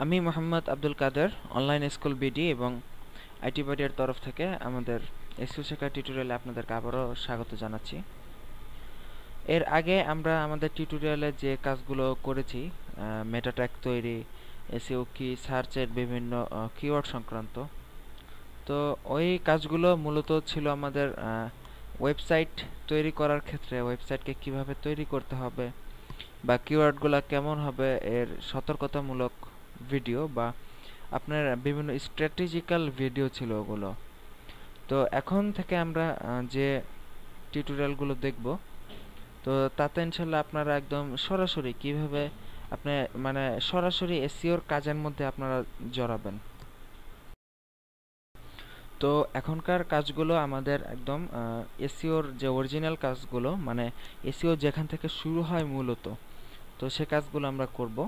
আমি মোহাম্মদ আব্দুল কাদের online school BD এবং IT বাডির তরফ থেকে আমাদের এসকিউ শেখার টিউটোরিয়ালে আপনাদেরকে আবারও স্বাগত জানাচ্ছি। এর আগে আমরা আমাদের টিউটোরিয়ালে যে কাজগুলো করেছি, মেটা ট্যাগ তৈরি, এসইও কি, সার্চের বিভিন্ন কিওয়ার্ড সংক্রান্ত, তো ওই কাজগুলো মূলত ছিল আমাদের ওয়েবসাইট তৈরি করার ক্ষেত্রে ওয়েবসাইটকে কিভাবে তৈরি করতে হবে বা কিওয়ার্ডগুলো কেমন হবে এর সতর্কতামূলক ভিডিও বা আপনার বিভিন্ন স্ট্র্যাটেজিক্যাল ভিডিও ছিল ওগুলো। তো এখন থেকে আমরা যে টিউটোরিয়ালগুলো দেখব, তো তাতে ইনশাল্লাহ আপনারা একদম সরাসরি কিভাবে আপনি মানে সরাসরি এসইওর কাজের মধ্যে আপনারা জড়াবেন। তো এখনকার কাজগুলো আমাদের একদম এসইওর যে অরিজিনাল কাজগুলো, মানে এসইও যেখান থেকে শুরু হয় মূলত, তো সে কাজগুলো আমরা করব।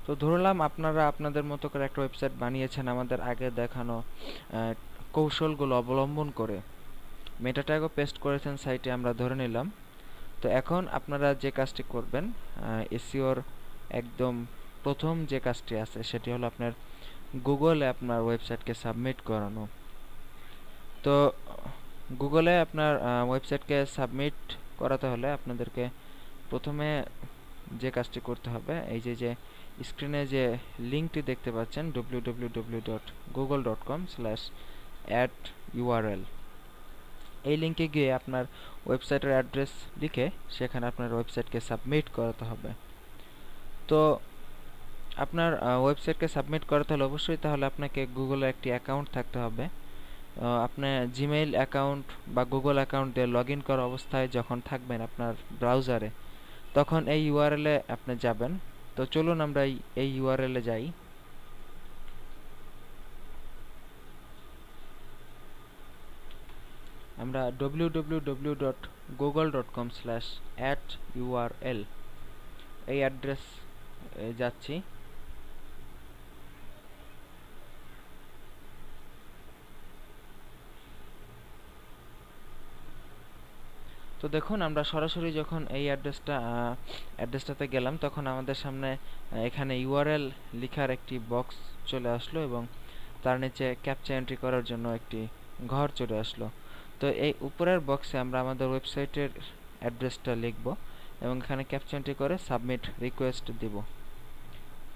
তো ধরলাম আপনারা আপনাদের মতো করে একটা ওয়েবসাইট বানিয়েছেন আমাদের আগে দেখানো কৌশলগুলো অবলম্বন করে, মেটা ট্যাগও পেস্ট করেছেন সাইটে আমরা ধরে নিলাম। তো এখন আপনারা যে কাজটি করবেন, এসইওর একদম প্রথম যে কাজটি আছে সেটি হলো আপনার গুগলে আপনার ওয়েবসাইটকে সাবমিট করানো। তো গুগলে আপনার ওয়েবসাইটকে সাবমিট করাতে হলে আপনাদেরকে প্রথমে যে কাজটি করতে হবে, এই যে স্ক্রিনে যে লিঙ্কটি দেখতে পাচ্ছেন www.google.com/add-url, এই লিঙ্কে গিয়ে আপনার ওয়েবসাইটের অ্যাড্রেস লিখে সেখানে আপনার ওয়েবসাইটকে সাবমিট করাতে হবে। তো আপনার ওয়েবসাইটকে সাবমিট করাতে হলে অবশ্যই তাহলে আপনাকে গুগলে একটি অ্যাকাউন্ট থাকতে হবে। আপনার জিমেইল অ্যাকাউন্ট বা গুগল অ্যাকাউন্ট দিয়ে লগ ইন করা অবস্থায় যখন থাকবেন আপনার ব্রাউজারে, তখন এই ইউআরএলে আপনি যাবেন। তো চলুন আমরা এই ইউআরএলে যাই। আমরা www.google.com/@url এই অ্যাড্রেস যাচ্ছি। তো দেখুন আমরা সরাসরি যখন এই অ্যাড্রেসটাতে গেলাম, তখন আমাদের সামনে এখানে ইউআরএল লেখার একটি বক্স চলে আসলো এবং তার নিচে ক্যাপচা এন্ট্রি করার জন্য একটি ঘর চলে আসলো। তো এই উপরের বক্সে আমরা আমাদের ওয়েবসাইটের অ্যাড্রেসটা লিখব এবং এখানে ক্যাপচা এন্ট্রি করে সাবমিট রিকোয়েস্ট দিব।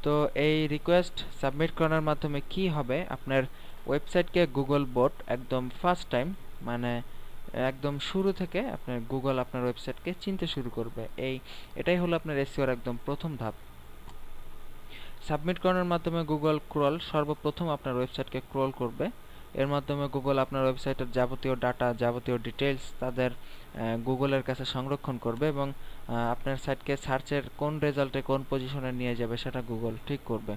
তো এই রিকোয়েস্ট সাবমিট করার মাধ্যমে কি হবে, আপনার ওয়েবসাইটকে গুগল বোট একদম ফার্স্ট টাইম, মানে একদম শুরু থেকে আপনার গুগল আপনার ওয়েবসাইটকে চিনতে শুরু করবে। এটাই হলো আপনার এসইওর একদম প্রথম ধাপ। সাবমিট করার মাধ্যমে গুগল ক্রল সর্বপ্রথম আপনার ওয়েবসাইটকে ক্রল করবে। এর মাধ্যমে গুগল আপনার ওয়েবসাইটের যাবতীয় ডাটা, যাবতীয় ডিটেলস তাদের গুগলের কাছে সংরক্ষণ করবে এবং আপনার সাইটকে সার্চের কোন রেজাল্টে কোন পজিশনে নিয়ে যাবে সেটা গুগল ঠিক করবে।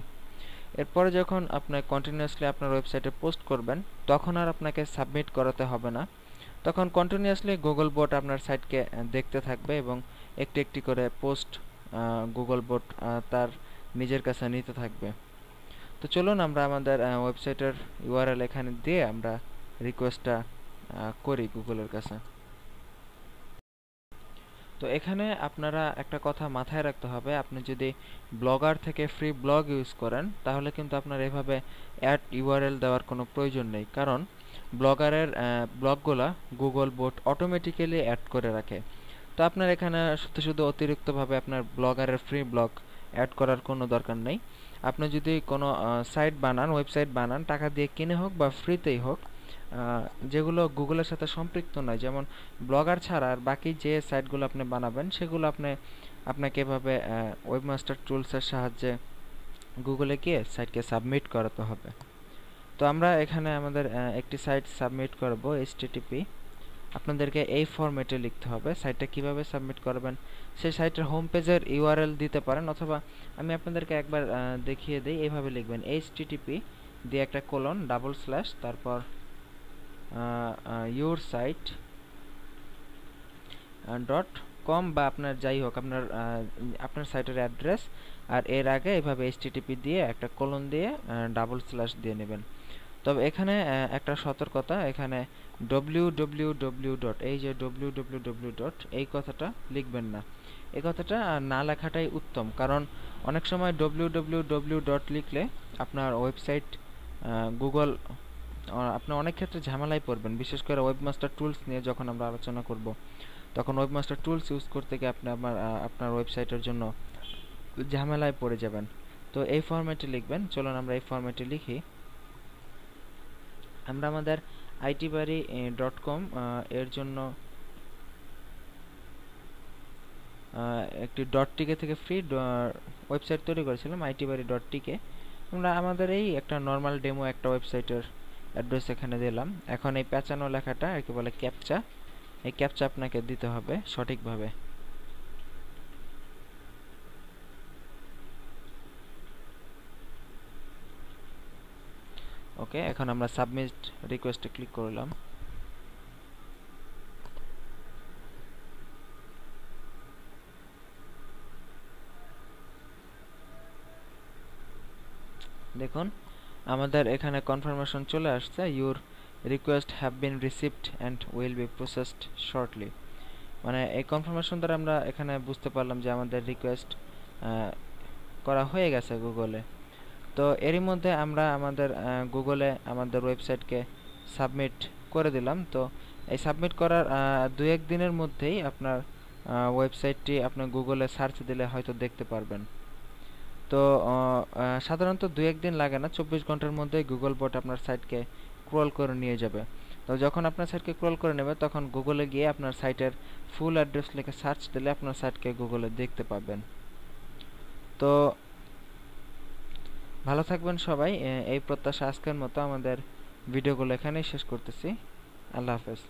এরপরে যখন আপনি কন্টিনিউয়াসলি আপনার ওয়েবসাইটে পোস্ট করবেন, তখন আর আপনাকে সাবমিট করাতে হবে না। তখন কন্টিনিউয়াসলি গুগল বোট আপনার সাইটকে দেখতে থাকবে এবং একটি একটি করে পোস্ট গুগল বোট তার নিজের কাছে নিতে থাকবে। তো চলুন আমরা আমাদের ওয়েবসাইটের ইউআরএল এখানে দিয়ে আমরা রিকোয়েস্টটা করি গুগলের কাছে। তো এখানে আপনারা একটা কথা মাথায় রাখতে হবে, আপনি যদি ব্লগার থেকে ফ্রি ব্লগ ইউজ করেন তাহলে কিন্তু আপনার এভাবে অ্যাড ইউআরএল দেওয়ার কোনো প্রয়োজন নেই, কারণ ব্লগারের ব্লগগুলা গুগল বোট অটোমেটিক্যালি অ্যাড করে রাখে। তো আপনার এখানে শুধু শুধু অতিরিক্তভাবে আপনার ব্লগারের ফ্রি ব্লগ অ্যাড করার কোনো দরকার নেই। আপনি যদি কোনো সাইট বানান, ওয়েবসাইট বানান, টাকা দিয়ে কিনে হোক বা ফ্রিতেই হোক, যেগুলো গুগলের সাথে সম্পৃক্ত নয়, যেমন ব্লগার ছাড়া আর বাকি যে সাইটগুলো আপনি বানাবেন সেগুলো আপনাকে এভাবে ওয়েবমাস্টার টুলসের সাহায্যে গুগলে গিয়ে সাইটকে সাবমিট করাতে হবে। তো আমরা এখানে আমাদের একটি সাইট সাবমিট করব http। আপনাদেরকে এই ফরম্যাটে লিখতে হবে। সাইটটা কিভাবে সাবমিট করবেন সেই সাইটের হোম পেজের ইউআরএল দিতে পারেন, অথবা আমি আপনাদেরকে একবার দেখিয়ে দিই। এইভাবে লিখবেন http দিয়ে একটা কোলন ডাবল স্ল্যাশ তারপর your site .com বা আপনার যাই হোক আপনার সাইটের অ্যাড্রেস, আর এর আগে এভাবে http দিয়ে একটা কোলন দিয়ে ডাবল স্ল্যাশ দিয়ে নেবেন। তবে এখানে একটা সতর্কতা, এখানে www. এই যে www. এই কথাটা লিখবেন না, এই কথাটা না লেখাটাই উত্তম, কারণ অনেক সময় www ডট লিখলে আপনার ওয়েবসাইট গুগল আপনি অনেক ক্ষেত্রে ঝামেলায় পড়বেন। বিশেষ করে ওয়েবমাস্টার টুলস নিয়ে যখন আমরা আলোচনা করব, তখন ওয়েবমাস্টার টুলস ইউজ করতে গিয়ে আপনি আপনার ওয়েবসাইটের জন্য ঝামেলায় পড়ে যাবেন। তো এই ফরম্যাটে লিখবেন। চলুন আমরা এই ফরম্যাটে লিখি। আমরা আমাদের itbari.com এর জন্য একটি .tk থেকে ফ্রি ওয়েবসাইট তৈরি করেছিলাম, itbari.tk। আমরা আমাদের এই একটা নর্মাল ডেমো একটা ওয়েবসাইটের অ্যাড্রেস এখানে দিলাম। এখন এই পেঁচানো লেখাটা একে বলে ক্যাপচা। এই ক্যাপচা আপনাকে দিতে হবে সঠিকভাবে। ওকে, এখন আমরা সাবমিট রিকোয়েস্টে ক্লিক করলাম। দেখুন আমাদের এখানে কনফার্মেশন চলে আসছে, your request have been received and will be processed shortly. মানে এই কনফার্মেশন দ্বারা আমরা এখানে বুঝতে পারলাম যে আমাদের রিকোয়েস্ট করা হয়ে গেছে গুগলে। তো এরই মধ্যে আমরা আমাদের গুগলে আমাদের ওয়েবসাইটকে সাবমিট করে দিলাম। তো এই সাবমিট করার 2-1 দিনের মধ্যেই আপনার ওয়েবসাইটটি আপনার গুগলে সার্চ দিলে হয়তো দেখতে পারবেন। তো সাধারণত 2-1 দিন লাগে না, 24 ঘন্টার মধ্যেই গুগল বট আপনার সাইটকে ক্রল করে নিয়ে যাবে। তো যখন আপনার সাইটকে ক্রল করে নেবে তখন গুগলে গিয়ে আপনার সাইটের ফুল অ্যাড্রেস লিখে সার্চ দিলে আপনার সাইটকে গুগলে দেখতে পাবেন। তো ভালো থাকবেন সবাই, এই প্রত্যাশা আজকের মতো আমাদের ভিডিওগুলো এখানেই শেষ করতেছি। আল্লাহ হাফেজ।